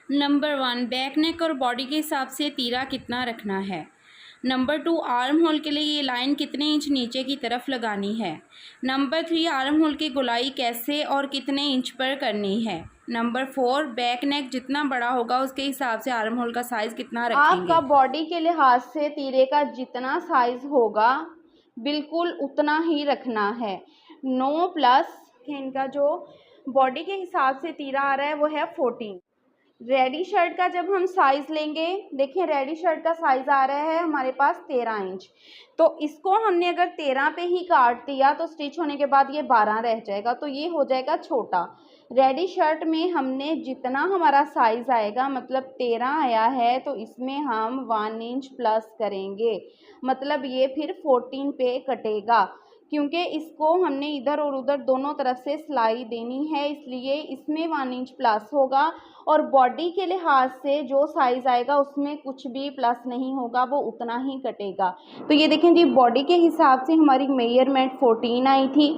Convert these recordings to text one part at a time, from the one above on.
Number 1, back neck और body के हिसाब से तीरा कितना रखना है। नंबर 2, आर्म होल के लिए ये लाइन कितने इंच नीचे की तरफ लगानी है। नंबर 3, आर्म होल की गोलाई कैसे और कितने इंच पर करनी है। नंबर 4, बैक नेक जितना बड़ा होगा उसके हिसाब से आर्म होल का साइज़ कितना रखेंगे। आपका बॉडी के लिहाज से तीरे का जितना साइज होगा बिल्कुल उतना ही रखना है। नो प्लस इनका जो बॉडी के हिसाब से तीरा आ रहा है वो है 14। रेडी शर्ट का जब हम साइज़ लेंगे, देखिए रेडी शर्ट का साइज़ आ रहा है हमारे पास 13 इंच। तो इसको हमने अगर 13 पे ही काट दिया तो स्टिच होने के बाद ये 12 रह जाएगा, तो ये हो जाएगा छोटा। रेडी शर्ट में हमने जितना हमारा साइज़ आएगा, मतलब 13 आया है, तो इसमें हम 1 इंच प्लस करेंगे, मतलब ये फिर 14 पे कटेगा। क्योंकि इसको हमने इधर और उधर दोनों तरफ से सिलाई देनी है, इसलिए इसमें 1 इंच प्लस होगा। और बॉडी के लिहाज से जो साइज़ आएगा उसमें कुछ भी प्लस नहीं होगा, वो उतना ही कटेगा। तो ये देखें जी, बॉडी के हिसाब से हमारी मेजरमेंट 14 आई थी,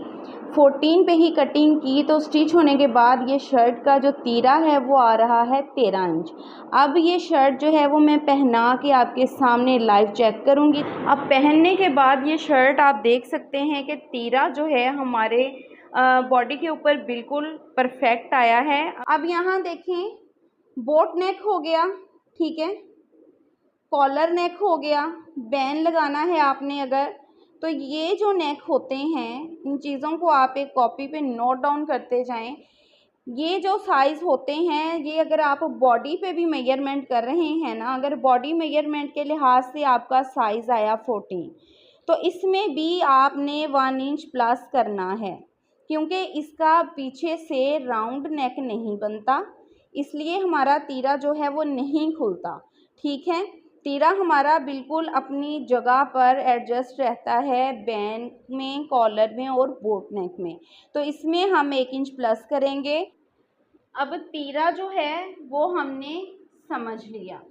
14 पे ही कटिंग की, तो स्टिच होने के बाद ये शर्ट का जो तीरा है वो आ रहा है 13 इंच। अब ये शर्ट जो है वो मैं पहना के आपके सामने लाइव चेक करूँगी। अब पहनने के बाद ये शर्ट आप देख सकते हैं कि तीरा जो है हमारे बॉडी के ऊपर बिल्कुल परफेक्ट आया है। अब यहाँ देखें, बोट नेक हो गया, ठीक है, कॉलर नेक हो गया। बैन लगाना है आपने अगर, तो ये जो नेक होते हैं, इन चीज़ों को आप एक कॉपी पे नोट डाउन करते जाएं। ये जो साइज़ होते हैं, ये अगर आप बॉडी पे भी मेजरमेंट कर रहे हैं ना, अगर बॉडी मेजरमेंट के लिहाज से आपका साइज़ आया 14, तो इसमें भी आपने 1 इंच प्लस करना है, क्योंकि इसका पीछे से राउंड नेक नहीं बनता, इसलिए हमारा तीरा जो है वो नहीं खुलता, ठीक है। तीरा हमारा बिल्कुल अपनी जगह पर एडजस्ट रहता है, बैन में, कॉलर में और बोट नेक में। तो इसमें हम 1 इंच प्लस करेंगे। अब तीरा जो है वो हमने समझ लिया।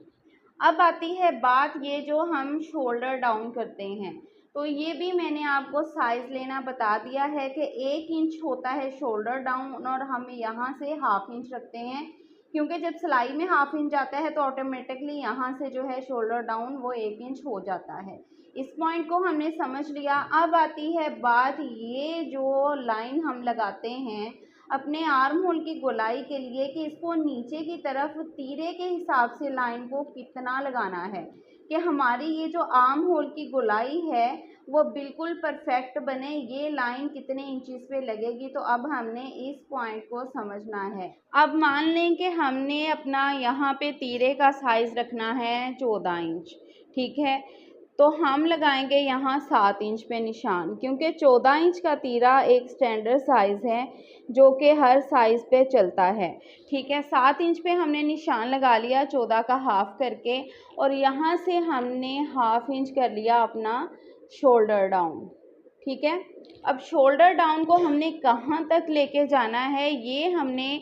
अब आती है बात, ये जो हम शोल्डर डाउन करते हैं, तो ये भी मैंने आपको साइज़ लेना बता दिया है कि 1 इंच होता है शोल्डर डाउन, और हम यहाँ से हाफ इंच रखते हैं, क्योंकि जब सिलाई में हाफ इंच आता है तो ऑटोमेटिकली यहाँ से जो है शोल्डर डाउन वो 1 इंच हो जाता है। इस पॉइंट को हमने समझ लिया। अब आती है बात, ये जो लाइन हम लगाते हैं अपने आर्म होल की गोलाई के लिए, कि इसको नीचे की तरफ तीरे के हिसाब से लाइन को कितना लगाना है, कि हमारी ये जो आर्म होल की गोलाई है वो बिल्कुल परफेक्ट बने, ये लाइन कितने इंचेस पे लगेगी। तो अब हमने इस पॉइंट को समझना है। अब मान लें कि हमने अपना यहाँ पे तीरे का साइज़ रखना है 14 इंच, ठीक है, तो हम लगाएंगे यहाँ 7 इंच पे निशान, क्योंकि 14 इंच का तीरा एक स्टैंडर्ड साइज़ है जो कि हर साइज़ पे चलता है, ठीक है। 7 इंच पे हमने निशान लगा लिया 14 का हाफ करके, और यहाँ से हमने हाफ इंच कर लिया अपना शोल्डर डाउन, ठीक है। अब शोल्डर डाउन को हमने कहाँ तक लेके जाना है, ये हमने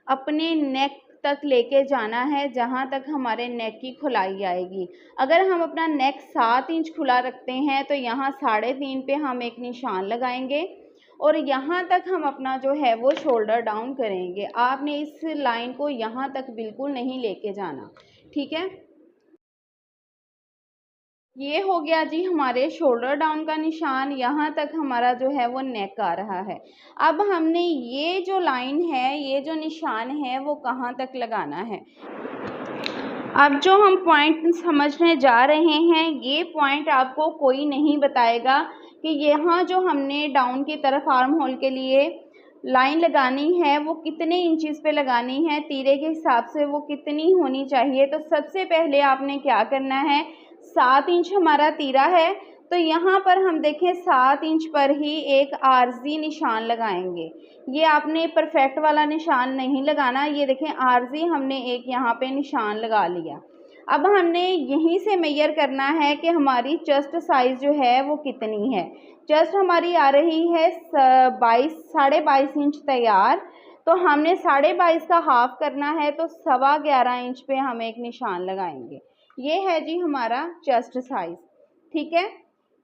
अपने नेक तक लेके जाना है, जहाँ तक हमारे नेक की खुलाई आएगी। अगर हम अपना नेक 7 इंच खुला रखते हैं तो यहाँ 3.5 पे हम एक निशान लगाएंगे, और यहाँ तक हम अपना जो है वो शोल्डर डाउन करेंगे। आपने इस लाइन को यहाँ तक बिल्कुल नहीं लेके जाना, ठीक है। ये हो गया जी हमारे शोल्डर डाउन का निशान, यहाँ तक हमारा जो है वो नेक आ रहा है। अब हमने ये जो लाइन है, ये जो निशान है, वो कहाँ तक लगाना है। अब जो हम पॉइंट समझने जा रहे हैं, ये पॉइंट आपको कोई नहीं बताएगा कि यहाँ जो हमने डाउन की तरफ आर्म होल के लिए लाइन लगानी है वो कितने इंचेस पे लगानी है, तीरे के हिसाब से वो कितनी होनी चाहिए। तो सबसे पहले आपने क्या करना है, 7 इंच हमारा तीरा है, तो यहाँ पर हम देखें 7 इंच पर ही एक आर्जी निशान लगाएंगे। ये आपने परफेक्ट वाला निशान नहीं लगाना, ये देखें आर्जी हमने एक यहाँ पे निशान लगा लिया। अब हमने यहीं से मेजर करना है कि हमारी चेस्ट साइज़ जो है वो कितनी है। चेस्ट हमारी आ रही है 22.5 इंच तैयार, तो हमने 22.5 का हाफ करना है, तो 11.25 इंच पे हम एक निशान लगाएंगे। ये है जी हमारा चेस्ट साइज़, ठीक है।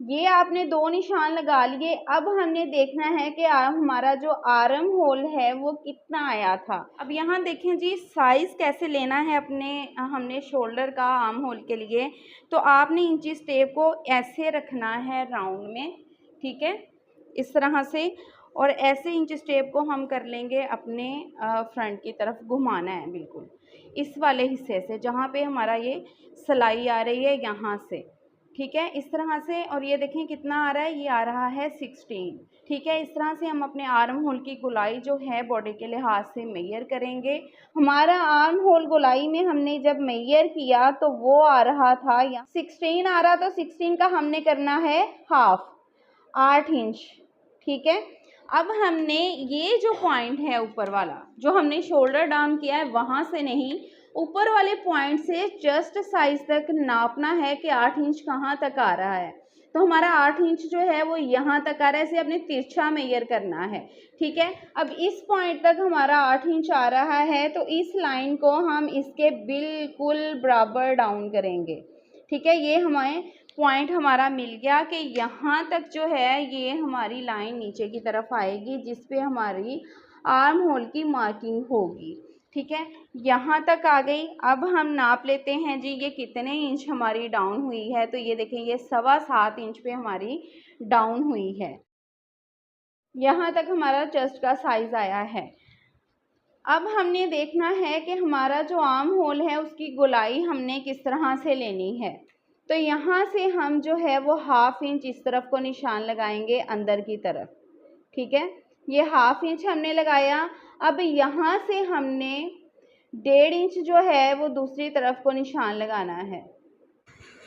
ये आपने 2 निशान लगा लिए। अब हमने देखना है कि हमारा जो आर्म होल है वो कितना आया था। अब यहाँ देखें जी, साइज़ कैसे लेना है अपने हमने शोल्डर का आर्म होल के लिए। तो आपने इंची टेप को ऐसे रखना है राउंड में, ठीक है, इस तरह से। और ऐसे इंची टेप को हम कर लेंगे अपने फ्रंट की तरफ घुमाना है, बिल्कुल इस वाले हिस्से से जहाँ पे हमारा ये सिलाई आ रही है, यहाँ से, ठीक है, इस तरह से। और ये देखें कितना आ रहा है, ये आ रहा है 16, ठीक है। इस तरह से हम अपने आर्म होल की गोलाई जो है बॉडी के लिहाज से मेजर करेंगे। हमारा आर्म होल गोलाई में हमने जब मेजर किया तो वो आ रहा था, यहाँ 16 आ रहा, तो 16 का हमने करना है हाफ, 8 इंच, ठीक है। अब हमने ये जो पॉइंट है ऊपर वाला, जो हमने शोल्डर डाउन किया है, वहाँ से नहीं, ऊपर वाले पॉइंट से जस्ट साइज तक नापना है कि 8 इंच कहाँ तक आ रहा है। तो हमारा 8 इंच जो है वो यहाँ तक आ रहा है, इसे अपने तिरछा मेजर करना है, ठीक है। अब इस पॉइंट तक हमारा 8 इंच आ रहा है, तो इस लाइन को हम इसके बिल्कुल बराबर डाउन करेंगे, ठीक है। ये हमें पॉइंट हमारा मिल गया कि यहाँ तक जो है ये हमारी लाइन नीचे की तरफ आएगी, जिस पे हमारी आर्म होल की मार्किंग होगी, ठीक है। यहाँ तक आ गई। अब हम नाप लेते हैं जी, ये कितने इंच हमारी डाउन हुई है। तो ये देखें, ये 7.25 इंच पे हमारी डाउन हुई है। यहाँ तक हमारा चेस्ट का साइज़ आया है। अब हमने देखना है कि हमारा जो आर्म होल है उसकी गोलाई हमने किस तरह से लेनी है। तो यहाँ से हम जो है वो हाफ इंच इस तरफ को निशान लगाएंगे अंदर की तरफ, ठीक है। ये हाफ इंच हमने लगाया। अब यहाँ से हमने 1.5 इंच जो है वो दूसरी तरफ को निशान लगाना है।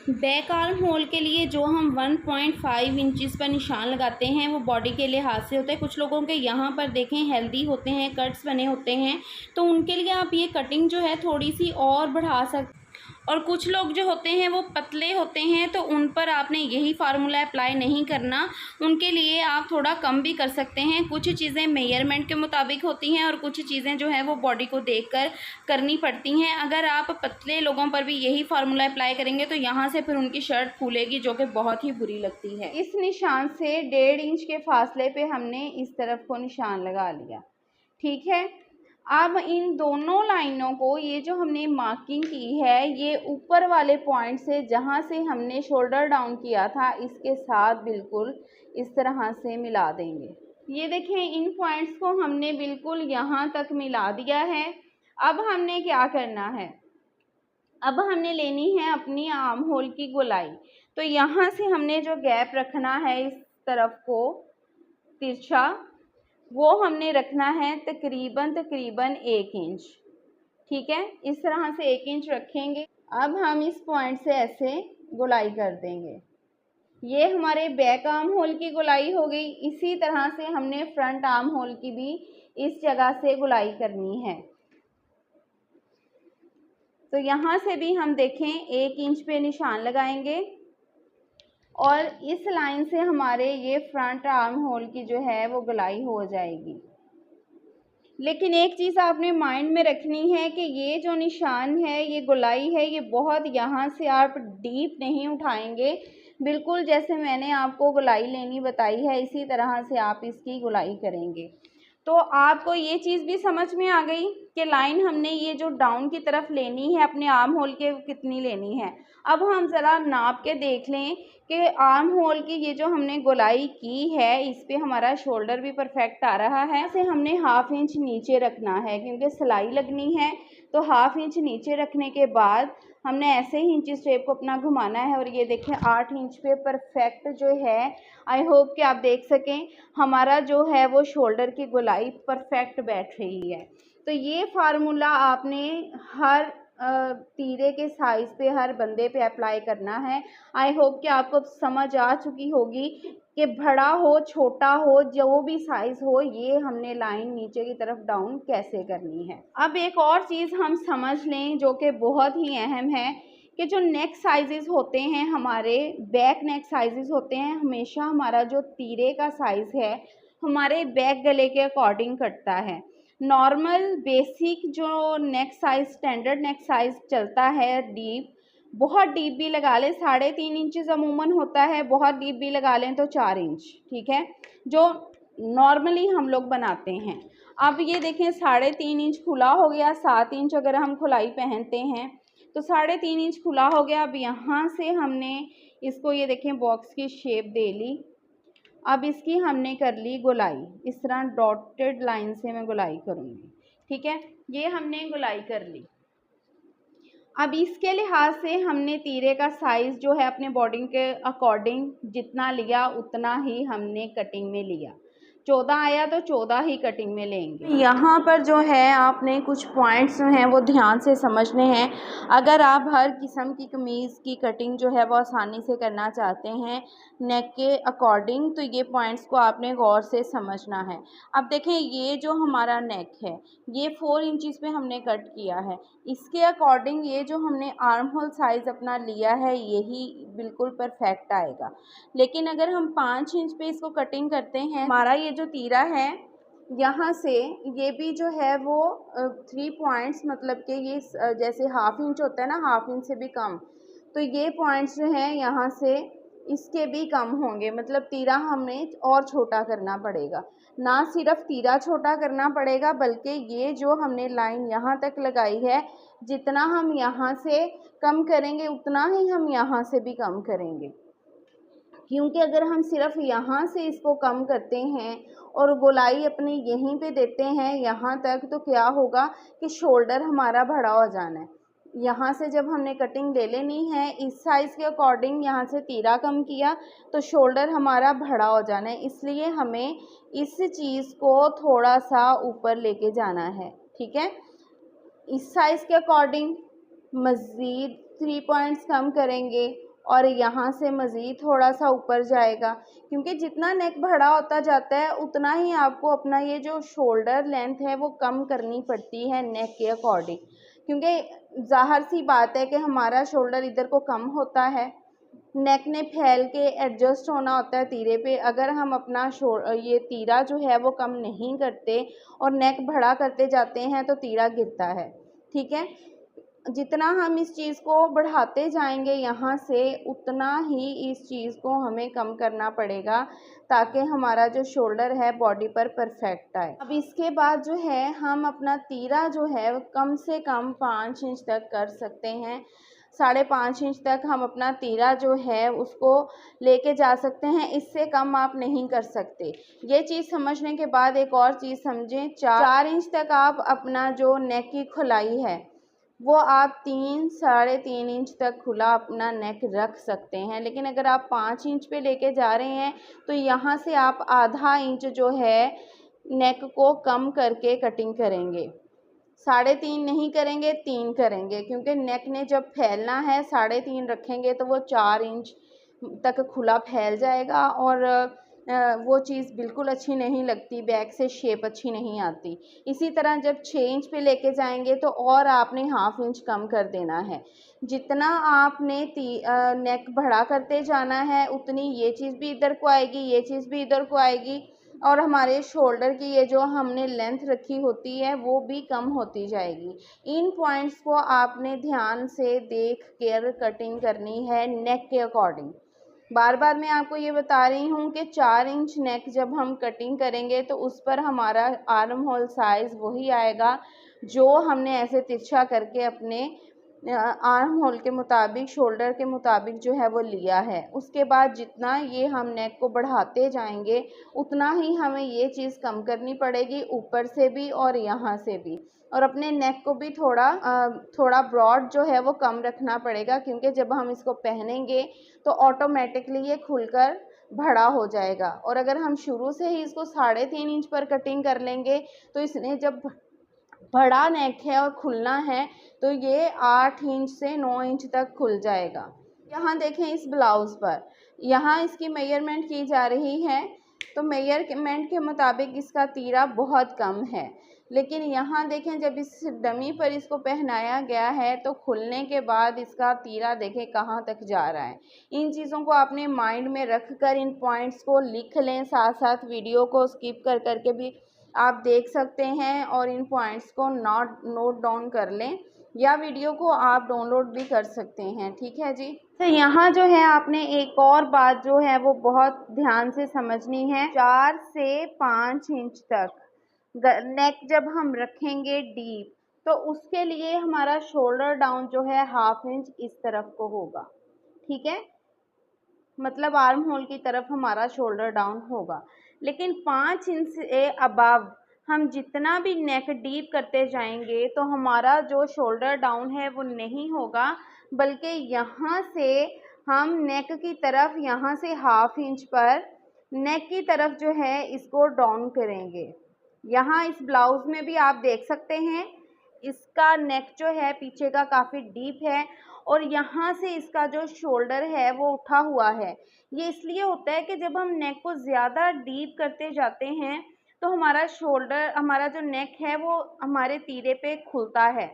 बैक आर्म होल के लिए जो हम 1.5 इंचज़ पर निशान लगाते हैं वो बॉडी के लिहाज से होता है। कुछ लोगों के यहाँ पर देखें हेल्दी होते हैं, कट्स बने होते हैं, तो उनके लिए आप ये कटिंग जो है थोड़ी सी और बढ़ा सकते। और कुछ लोग जो होते हैं वो पतले होते हैं, तो उन पर आपने यही फार्मूला अप्लाई नहीं करना, उनके लिए आप थोड़ा कम भी कर सकते हैं। कुछ चीज़ें मेजरमेंट के मुताबिक होती हैं और कुछ चीज़ें जो है वो बॉडी को देखकर करनी पड़ती हैं। अगर आप पतले लोगों पर भी यही फार्मूला अप्लाई करेंगे तो यहाँ से फिर उनकी शर्ट फूलेगी, जो कि बहुत ही बुरी लगती है। इस निशान से 1.5 इंच के फासले पे हमने इस तरफ को निशान लगा लिया, ठीक है। अब इन दोनों लाइनों को, ये जो हमने मार्किंग की है, ये ऊपर वाले पॉइंट से जहाँ से हमने शोल्डर डाउन किया था इसके साथ बिल्कुल इस तरह से मिला देंगे। ये देखें, इन पॉइंट्स को हमने बिल्कुल यहाँ तक मिला दिया है। अब हमने क्या करना है, अब हमने लेनी है अपनी आर्म होल की गोलाई। तो यहाँ से हमने जो गैप रखना है इस तरफ को तिरछा, वो हमने रखना है तकरीबन 1 इंच, ठीक है। इस तरह से 1 इंच रखेंगे। अब हम इस पॉइंट से ऐसे गोलाई कर देंगे। ये हमारे बैक आर्म होल की गोलाई हो गई। इसी तरह से हमने फ्रंट आर्म होल की भी इस जगह से गोलाई करनी है। तो यहाँ से भी हम देखें 1 इंच पे निशान लगाएंगे और इस लाइन से हमारे ये फ्रंट आर्म होल की जो है वो गोलाई हो जाएगी। लेकिन एक चीज़ आपने माइंड में रखनी है कि ये जो निशान है, ये गोलाई है, ये बहुत यहाँ से आप डीप नहीं उठाएंगे। बिल्कुल जैसे मैंने आपको गोलाई लेनी बताई है, इसी तरह से आप इसकी गोलाई करेंगे। तो आपको ये चीज़ भी समझ में आ गई कि लाइन हमने ये जो डाउन की तरफ लेनी है अपने आर्म होल के, कितनी लेनी है। अब हम ज़रा नाप के देख लें कि आर्म होल की ये जो हमने गोलाई की है इस पे हमारा शोल्डर भी परफेक्ट आ रहा है। इसे हमने हाफ इंच नीचे रखना है क्योंकि सिलाई लगनी है। तो हाफ इंच नीचे रखने के बाद हमने ऐसे ही इंची टेप को अपना घुमाना है और ये देखें 8 इंच पे परफेक्ट जो है। आई होप कि आप देख सकें हमारा जो है वो शोल्डर की गोलाई परफेक्ट बैठ रही है। तो ये फार्मूला आपने हर तीरे के साइज़ पे, हर बंदे पे अप्लाई करना है। आई होप कि आपको समझ आ चुकी होगी कि बड़ा हो छोटा हो जो भी साइज़ हो, ये हमने लाइन नीचे की तरफ डाउन कैसे करनी है। अब एक और चीज़ हम समझ लें जो कि बहुत ही अहम है कि जो नेक साइज़ेस होते हैं, हमारे बैक नेक साइज़ेस होते हैं, हमेशा हमारा जो तीरे का साइज़ है हमारे बैक गले के अकॉर्डिंग कटता है। नॉर्मल बेसिक जो नेक साइज़, स्टैंडर्ड नेक साइज़ चलता है डीप, बहुत डीप भी लगा लें 3.5 इंचज़ अमूमन होता है, बहुत डीप भी लगा लें तो 4 इंच, ठीक है, जो नॉर्मली हम लोग बनाते हैं। अब ये देखें 3.5 इंच खुला हो गया, 7 इंच अगर हम खुलाई पहनते हैं तो 3.5 इंच खुला हो गया। अब यहाँ से हमने इसको ये देखें बॉक्स की शेप दे ली। अब इसकी हमने कर ली गोलाई, इस तरह डॉटेड लाइन से मैं गोलाई करूँगी, ठीक है, ये हमने गोलाई कर ली। अब इसके लिहाज से हमने तीरे का साइज़ जो है अपने बॉडी के अकॉर्डिंग जितना लिया उतना ही हमने कटिंग में लिया। 14 आया तो 14 ही कटिंग में लेंगे। यहाँ पर जो है आपने कुछ पॉइंट्स जो हैं वो ध्यान से समझने हैं। अगर आप हर किस्म की कमीज़ की कटिंग जो है वो आसानी से करना चाहते हैं नेक के अकॉर्डिंग, तो ये पॉइंट्स को आपने गौर से समझना है। अब देखें ये जो हमारा नेक है ये 4 इंचज़ पे हमने कट किया है, इसके अकॉर्डिंग ये जो हमने आर्म होल साइज़ अपना लिया है यही बिल्कुल परफेक्ट आएगा। लेकिन अगर हम 5 इंच पे इसको कटिंग करते हैं, हमारा ये जो तीरा है यहाँ से ये भी जो है वो 3 पॉइंट्स मतलब कि ये जैसे हाफ इंच होता है ना, हाफ इंच से भी कम, तो ये पॉइंट्स जो हैं यहाँ से इसके भी कम होंगे, मतलब तीरा हमें और छोटा करना पड़ेगा। ना सिर्फ तीरा छोटा करना पड़ेगा बल्कि ये जो हमने लाइन यहाँ तक लगाई है जितना हम यहाँ से कम करेंगे उतना ही हम यहाँ से भी कम करेंगे, क्योंकि अगर हम सिर्फ यहाँ से इसको कम करते हैं और गोलाई अपनी यहीं पे देते हैं यहाँ तक, तो क्या होगा कि शोल्डर हमारा बड़ा हो जाना है। यहाँ से जब हमने कटिंग ले लेनी है इस साइज़ के अकॉर्डिंग, यहाँ से तीरा कम किया तो शोल्डर हमारा बड़ा हो जाना है, इसलिए हमें इस चीज़ को थोड़ा सा ऊपर लेके जाना है, ठीक है। इस साइज़ के अकॉर्डिंग मज़ीद 3 पॉइंट्स कम करेंगे और यहाँ से मज़ीद थोड़ा सा ऊपर जाएगा, क्योंकि जितना नेक बड़ा होता जाता है उतना ही आपको अपना ये जो शोल्डर लेंथ है वो कम करनी पड़ती है नेक के अकॉर्डिंग, क्योंकि ज़ाहिर सी बात है कि हमारा शोल्डर इधर को कम होता है, नेक ने फैल के एडजस्ट होना होता है तीरे पे। अगर हम अपना ये तीरा जो है वो कम नहीं करते और नेक बड़ा करते जाते हैं तो तीरा गिरता है, ठीक है। जितना हम इस चीज़ को बढ़ाते जाएंगे यहाँ से उतना ही इस चीज़ को हमें कम करना पड़ेगा ताकि हमारा जो शोल्डर है बॉडी पर परफेक्ट आए। अब इसके बाद जो है हम अपना तीरा जो है कम से कम 5 इंच तक कर सकते हैं, 5.5 इंच तक हम अपना तीरा जो है उसको लेके जा सकते हैं, इससे कम आप नहीं कर सकते। ये चीज़ समझने के बाद एक और चीज़ समझें, 4 इंच तक आप अपना जो नेक की खुलाई है वो आप 3-3.5 इंच तक खुला अपना नेक रख सकते हैं, लेकिन अगर आप 5 इंच पे लेके जा रहे हैं तो यहाँ से आप आधा इंच जो है नेक को कम करके कटिंग करेंगे, 3.5 नहीं करेंगे 3 करेंगे, क्योंकि नेक ने जब फैलना है 3.5 रखेंगे तो वो 4 इंच तक खुला फैल जाएगा और वो चीज़ बिल्कुल अच्छी नहीं लगती, बैक से शेप अच्छी नहीं आती। इसी तरह जब 6 इंच पे लेके जाएंगे तो और आपने हाफ इंच कम कर देना है। जितना आपने नेक बड़ा करते जाना है उतनी ये चीज़ भी इधर को आएगी, ये चीज़ भी इधर को आएगी और हमारे शोल्डर की ये जो हमने लेंथ रखी होती है वो भी कम होती जाएगी। इन पॉइंट्स को आपने ध्यान से देख कर कटिंग करनी है नेक के अकॉर्डिंग। बार बार मैं आपको ये बता रही हूँ कि 4 इंच नेक जब हम कटिंग करेंगे तो उस पर हमारा आर्म होल साइज़ वही आएगा जो हमने ऐसे तिरछा करके अपने आर्म होल के मुताबिक, शोल्डर के मुताबिक जो है वो लिया है। उसके बाद जितना ये हम नेक को बढ़ाते जाएंगे उतना ही हमें ये चीज़ कम करनी पड़ेगी, ऊपर से भी और यहाँ से भी, और अपने नेक को भी थोड़ा ब्रॉड जो है वो कम रखना पड़ेगा, क्योंकि जब हम इसको पहनेंगे तो ऑटोमेटिकली ये खुलकर बड़ा हो जाएगा। और अगर हम शुरू से ही इसको 3.5 इंच पर कटिंग कर लेंगे तो इसने जब बड़ा नेक है और खुलना है तो ये 8 इंच से 9 इंच तक खुल जाएगा। यहाँ देखें इस ब्लाउज़ पर, यहाँ इसकी मेजरमेंट की जा रही है तो मेजरमेंट के मुताबिक इसका तीरा बहुत कम है, लेकिन यहाँ देखें जब इस डमी पर इसको पहनाया गया है तो खुलने के बाद इसका तीरा देखें कहाँ तक जा रहा है। इन चीज़ों को आपने माइंड में रख कर इन पॉइंट्स को लिख लें, साथ साथ वीडियो को स्किप कर करके भी आप देख सकते हैं और इन पॉइंट्स को नोट डाउन कर लें। या वीडियो को आप डाउनलोड भी कर सकते हैं। ठीक है जी। तो यहाँ जो है आपने एक और बात जो है वो बहुत ध्यान से समझनी है। 4 से 5 इंच तक नेक जब हम रखेंगे डीप, तो उसके लिए हमारा शोल्डर डाउन जो है 1/2 इंच इस तरफ को होगा। ठीक है, मतलब आर्म होल की तरफ हमारा शोल्डर डाउन होगा। लेकिन 5 इंच से अबव हम जितना भी नेक डीप करते जाएंगे तो हमारा जो शोल्डर डाउन है वो नहीं होगा, बल्कि यहाँ से हम नेक की तरफ यहाँ से 1/2 इंच पर नेक की तरफ जो है इसको डाउन करेंगे। यहाँ इस ब्लाउज में भी आप देख सकते हैं इसका नेक जो है पीछे का काफ़ी डीप है और यहाँ से इसका जो शोल्डर है वो उठा हुआ है। ये इसलिए होता है कि जब हम नेक को ज़्यादा डीप करते जाते हैं तो हमारा शोल्डर, हमारा जो नेक है वो हमारे तीरे पे खुलता है।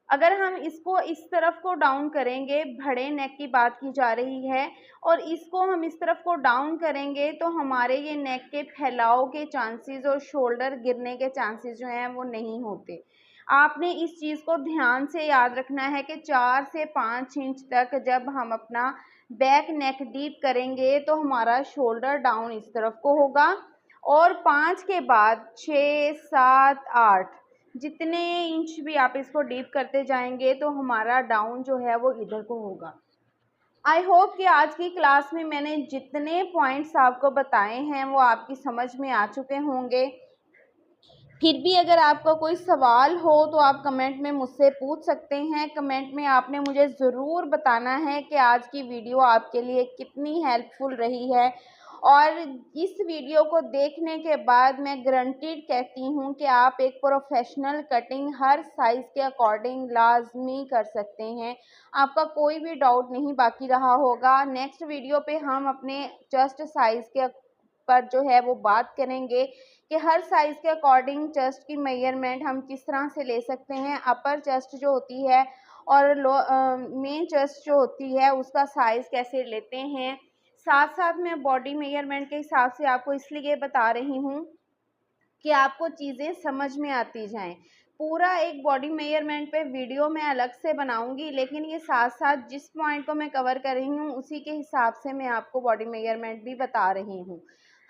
अगर हम इसको इस तरफ को डाउन करेंगे, बड़े नेक की बात की जा रही है, और इसको हम इस तरफ को डाउन करेंगे तो हमारे ये नेक के फैलाव के चांसेस और शोल्डर गिरने के चांसेस जो हैं वो नहीं होते। आपने इस चीज़ को ध्यान से याद रखना है कि 4 से 5 इंच तक जब हम अपना बैक नेक डीप करेंगे तो हमारा शोल्डर डाउन इस तरफ को होगा, और 5 के बाद 6, 7, 8 जितने इंच भी आप इसको डीप करते जाएंगे तो हमारा डाउन जो है वो इधर को होगा। आई होप कि आज की क्लास में मैंने जितने पॉइंट्स आपको बताए हैं वो आपकी समझ में आ चुके होंगे। फिर भी अगर आपका कोई सवाल हो तो आप कमेंट में मुझसे पूछ सकते हैं। कमेंट में आपने मुझे ज़रूर बताना है कि आज की वीडियो आपके लिए कितनी हेल्पफुल रही है, और इस वीडियो को देखने के बाद मैं गारंटीड कहती हूँ कि आप एक प्रोफेशनल कटिंग हर साइज़ के अकॉर्डिंग लाजमी कर सकते हैं। आपका कोई भी डाउट नहीं बाकी रहा होगा। नेक्स्ट वीडियो पे हम अपने चेस्ट साइज़ के पर जो है वो बात करेंगे कि हर साइज़ के अकॉर्डिंग चेस्ट की मेजरमेंट हम किस तरह से ले सकते हैं। अपर चेस्ट जो होती है और मेन चेस्ट जो होती है उसका साइज़ कैसे लेते हैं। साथ साथ मैं बॉडी मेजरमेंट के हिसाब से आपको इसलिए बता रही हूँ कि आपको चीज़ें समझ में आती जाएं। पूरा एक बॉडी मेजरमेंट पे वीडियो मैं अलग से बनाऊंगी, लेकिन ये साथ साथ जिस पॉइंट को मैं कवर कर रही हूँ उसी के हिसाब से मैं आपको बॉडी मेजरमेंट भी बता रही हूँ।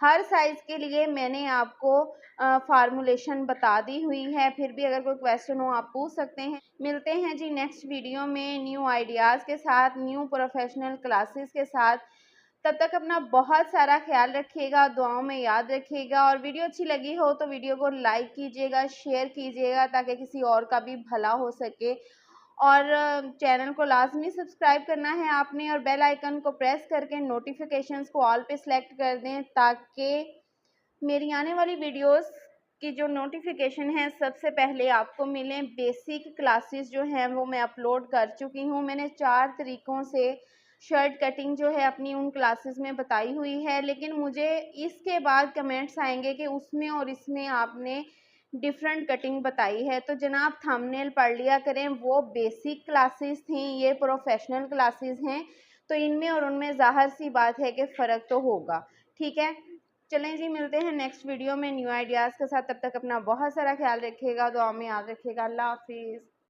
हर साइज़ के लिए मैंने आपको फार्मूलेशन बता दी हुई है। फिर भी अगर कोई क्वेश्चन हो आप पूछ सकते हैं। मिलते हैं जी नेक्स्ट वीडियो में न्यू आइडियाज़ के साथ, न्यू प्रोफेशनल क्लासेस के साथ। तब तक अपना बहुत सारा ख्याल रखिएगा, दुआओं में याद रखिएगा, और वीडियो अच्छी लगी हो तो वीडियो को लाइक कीजिएगा, शेयर कीजिएगा ताकि किसी और का भी भला हो सके। और चैनल को लाजमी सब्सक्राइब करना है आपने, और बेल आइकन को प्रेस करके नोटिफिकेशंस को ऑल पे सेलेक्ट कर दें ताकि मेरी आने वाली वीडियोस की जो नोटिफिकेशन है सबसे पहले आपको मिलें। बेसिक क्लासेस जो हैं वो मैं अपलोड कर चुकी हूँ। मैंने 4 तरीक़ों से शर्ट कटिंग जो है अपनी उन क्लासेस में बताई हुई है, लेकिन मुझे इसके बाद कमेंट्स आएंगे कि उसमें और इसमें आपने डिफरेंट कटिंग बताई है। तो जनाब थंबनेल पढ़ लिया करें, वो बेसिक क्लासेस थी, ये प्रोफेशनल क्लासेस हैं, तो इनमें और उनमें ज़ाहिर सी बात है कि फ़र्क तो होगा। ठीक है, चलें जी, मिलते हैं नेक्स्ट वीडियो में न्यू आइडियाज़ के साथ। तब तक अपना बहुत सारा ख्याल रखिएगा, दुआ में याद रखिएगा। अल्लाह हाफिज़।